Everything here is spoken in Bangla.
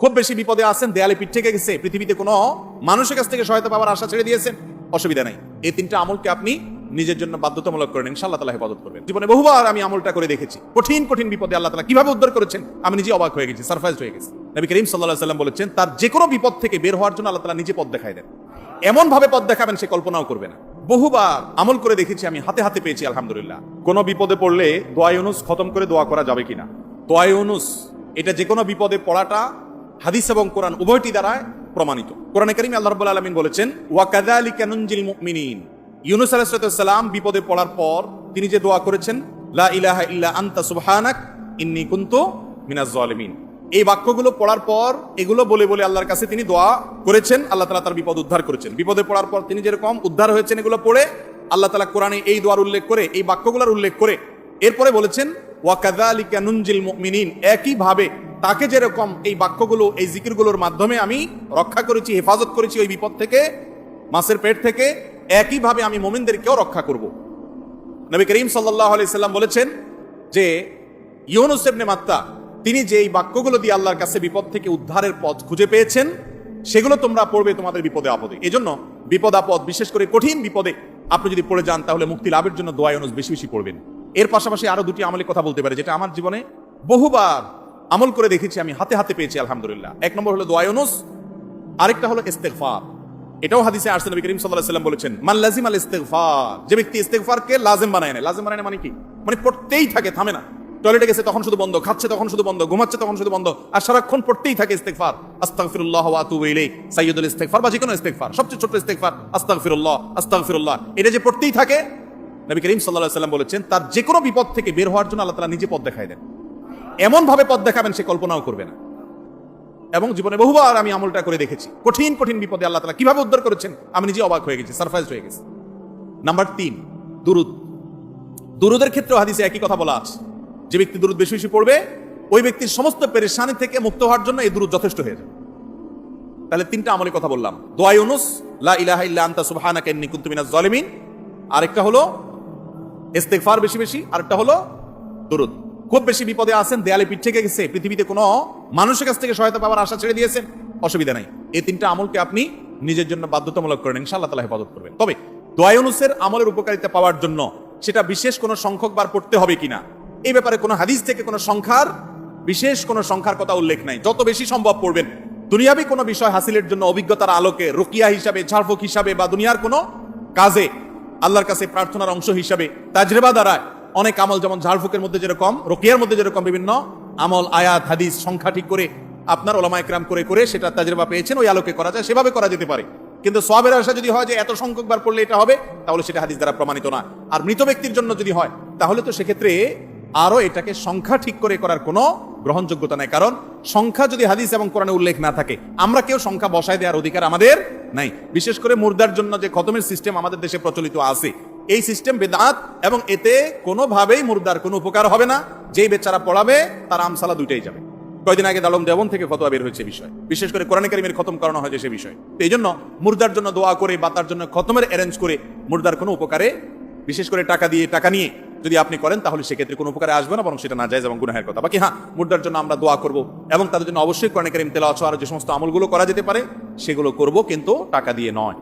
খুব বেশি বিপদে আছেন, দেয়ালে পিঠ থেকে গেছে, পৃথিবীতে কোনো মানুষের কাছ থেকে সহায়তা পাওয়ার আশা ছেড়ে দিয়েছেন, অসুবিধা নাই। এই তিনটা আমলকে আপনি নিজের জন্য বাধ্যতামূলক করেন, ইনশাআল্লাহ তাআলা হেফাজত করবেন। জীবনে বহুবার আমি আমলটা করে দেখেছি, কঠিন কঠিন বিপদে আল্লাহ তাআলা কিভাবে উদ্ধার করেছেন আমি নিজে অবাক হয়ে গেছি, সারপ্রাইজ হয়ে গেছি। নবী করিম সাল্লাল্লাহু আলাইহি ওয়াসাল্লাম বলেছেন, তার যে কোনো বিপদ থেকে বের হওয়ার জন্য আল্লাহ তাআলা নিজে পথ দেখায় দেন। এমন ভাবে পথ দেখাবেন সে কল্পনাও করবে না। বহুবার আমল করে দেখেছি, আমি হাতে হাতে পেয়েছি আলহামদুলিল্লাহ। কোন বিপদে পড়লে দোয়া ইউনুস খতম করে দোয়া করা যাবে কিনা? দোয়া ইউনুস এটা যে কোনো বিপদে পড়াটা হাদিস এবং কোরআন উভয়টি দ্বারা প্রমাণিত। কোরআনে কারীমে আল্লাহ রাব্বুল আলামিন বলেছেন, ওয়া কাযালিকা নুনজিল মুমিনিন। ইউনুস আলাইহিস সালাম বিপদে পড়ার পর তিনি যে দোয়া করেছেন, লা ইলাহা ইল্লা আনতা সুবহানাক ইন্নী কুনতু মিনাজ জালিমিন, এই বাক্যগুলো পড়ার পর এগুলো বলে বলে আল্লাহর কাছে তিনি দোয়া করেছেন, আল্লাহ তাআলা তার বিপদ উদ্ধার করেছেন। বিপদে পড়ার পর তিনি যেরকম উদ্ধার হয়েছেন এগুলো পড়ে আল্লাহ তাআলা কোরআনে এই দোয়ার উল্লেখ করে, এই বাক্যগুলোর উল্লেখ করে এরপরে বলেছেন, ওয়া কাযালিকা নুনজিল মুমিনিন, একই ভাবে তাকে যেরকম এই বাক্যগুলো এই জিকিরগুলোর মাধ্যমে আমি রক্ষা করেছি, হেফাজত করেছি ওই বিপদ থেকে, মাছের পেট থেকে, একই ভাবে আমি মুমিনদেরকেও রক্ষা করব। নবী করিম সাল্লাল্লাহু আলাইহি সাল্লাম বলেছেন যে ইউনুস ইবনে মাত্তা তিনি যে এই বাক্যগুলো দিয়ে আল্লাহর কাছে বিপদ থেকে উদ্ধারের পথ খুঁজে পেয়েছেন, সেগুলো তোমরা পড়বে তোমাদের বিপদে আপদে। এজন্য বিপদ আপদ, বিশেষ করে কঠিন বিপদে আপনি যদি পড়ে যান তাহলে মুক্তি লাভের জন্য দোয়া ইউনুস বেশি বেশি পড়বেন। এর পাশাপাশি আরো দুটি আমলের কথা বলতে পারে, যেটা আমার জীবনে বহুবার আমল করে দেখেছি, আমি হাতে হাতে পেয়েছি আলহামদুলিল্লাহ। এক নম্বর হলো দোয়া ইউনুস, আরেকটা হলো ইস্তেগফার। এটাও হাদিসে আসছে, নবী করিম সাল্লাল্লাহু আলাইহি ওয়াসাল্লাম বলেছেন, মান লাজিমাল ইস্তেগফার, যে ব্যক্তি ইস্তেগফারকে লাজিম বানায় নেয়। লাজিম বানায় মানে কি? মানে পড়তেই থাকে, থামে না। টয়লেটে গেছে তখন শুধু বন্ধ, খাচ্ছে তখন শুধু বন্ধ, ঘুমাচ্ছে তখন শুধু বন্ধ, আর সারাক্ষণ পড়তেই থাকে ইস্তেগফার। আস্তাগফিরুল্লাহ ওয়া আতুবু ইলাইহি, সাইয়্যিদুল ইস্তেগফার বা যে কোনো ইস্তেগফার, সবচেয়ে ছোট ইস্তেগফার আস্তাগফিরুল্লাহ আস্তাগফিরুল্লাহ, এটা যে পড়তেই থাকে, নবী করিম সাল্লাল্লাহু আলাইহি ওয়াসাল্লাম বলেছেন, তার যে কোনো বিপদ থেকে বের হওয়ার জন্য আল্লাহ তাআলা নিজে পথ দেখায় দেন। এমন ভাবে পথ দেখাবেন সে কল্পনাও করবে না। এবং জীবনে বহুবার আমি আমলটা করে দেখেছি, কঠিন কঠিন বিপদে আল্লাহ তাআলা কিভাবে উদ্ধার করেছেন আমি নিজে অবাক হয়ে গেছি, সারপ্রাইজ হয়ে গেছি। নাম্বার 3, দুরুদ। দুরুদের ক্ষেত্রে হাদিসে একই কথা বলা আছে, যে ব্যক্তি দুরুদ বেশি বেশি পড়বে ওই ব্যক্তির সমস্ত পেরেশানি থেকে মুক্ত হওয়ার জন্য এই দুরুদ যথেষ্ট হয়ে যাবে। তাহলে 3টা আমলের কথা বললাম, দোয়া ইউনুস, লা ইলাহা ইল্লা আনতা সুবহানাকা ইন্নী কুনতু মিনাজ জালিমিন, আরেকটা হলো ইস্তেগফার বেশি বেশি, আরেকটা হলো দুরুদ। খুব বেশি বিপদে আছেন, দেয়ালে পিঠ থেকে গেছে, পৃথিবীতে কোনো মানুষের কাছ থেকে সহায়তা পাওয়ার আশা ছেড়ে দিয়েছেন, অসুবিধা নাই। এই 3টা আমলকে আপনি নিজের জন্য বাধ্যতামূলক করেন, ইনশাআল্লাহ তাআলা হেফাজত করবেন। তবে দোয়া ইউনুসের আমলের উপকারিতা পাওয়ার জন্য সেটা বিশেষ কোনো সংখ্যক বার পড়তে হবে কিনা, এই ব্যাপারে কোনো হাদিস থেকে কোনো সংখ্যার, বিশেষ কোনো সংখ্যার কথা উল্লেখ নাই। যত বেশি সম্ভব পড়বেন। দুনিয়াবি কোনো বিষয় হাসিলের জন্য অভিজ্ঞতার আলোকে, রুকিয়া হিসাবে, ঝাড়ফুঁক হিসাবে, বা দুনিয়ার কোনো কাজে আল্লাহর কাছে প্রার্থনার অংশ হিসাবে তাজরিবা দ্বারা অনেক আমল, যেমন ঝাড়ফুঁকের মধ্যে যেরকম, রুকিয়ার মধ্যে যেরকম বিভিন্ন আমল, আয়াত, হাদিস সংখ্যা ঠিক করে আপনার ওলামা ইকরাম করে করে সেটা তাজরিবা পেয়েছেন, ওই আলোকে করা যায়, সেভাবে করা যেতে পারে। কিন্তু সওয়াবের আশা যদি হয় যে এত সংখ্যক বার পড়লে এটা হবে, তাহলে সেটা হাদিস দ্বারা প্রমাণিত না। আর মৃত ব্যক্তির জন্য যদি হয় তাহলে তো সেক্ষেত্রে আরো এটাকে সংখ্যা ঠিক করে করার কোনো গ্রহণযোগ্যতা নাই। কারণ সংখ্যা যদি হাদিস এবং কোরআনে উল্লেখ না থাকে, আমরা কেউ সংখ্যা বসায় দেওয়ার অধিকার আমাদের নাই। বিশেষ করে মুর্দার জন্য যে খতমের সিস্টেম আমাদের দেশে প্রচলিত আছে, এই সিস্টেম বেদাত, এবং এতে কোনোভাবেই মুর্দার কোনো উপকার হবে না। যেই বেচারা পড়াবে তার আমসালা দুইটাই যাবে। কয়েকদিন আগে দালম দেওবন থেকে ফতোয়া বের হয়েছে বিষয়, বিশেষ করে কোরআনে কারীমের খতম করানো হয়েছে সে বিষয়। তো এই জন্য মুর্দার জন্য দোয়া করে বা তার জন্য খতমের অ্যারেঞ্জ করে মুর্দার কোনো উপকারে, বিশেষ করে টাকা নিয়ে যদি আপনি করেন তাহলে সেক্ষেত্রে কোনো উপকারে আসবে না, বরং সেটা নাজায়েজ এবং গুনাহের কথা। বাকি হ্যাঁ, মুর্দার জন্য আমরা দোয়া করব এবং তাদের জন্য অবশ্যই কোরআনে কারীম তেলাওয়াত আর যে সমস্ত আমলগুলো করা যেতে পারে সেগুলো করব, কিন্তু টাকা দিয়ে নয়।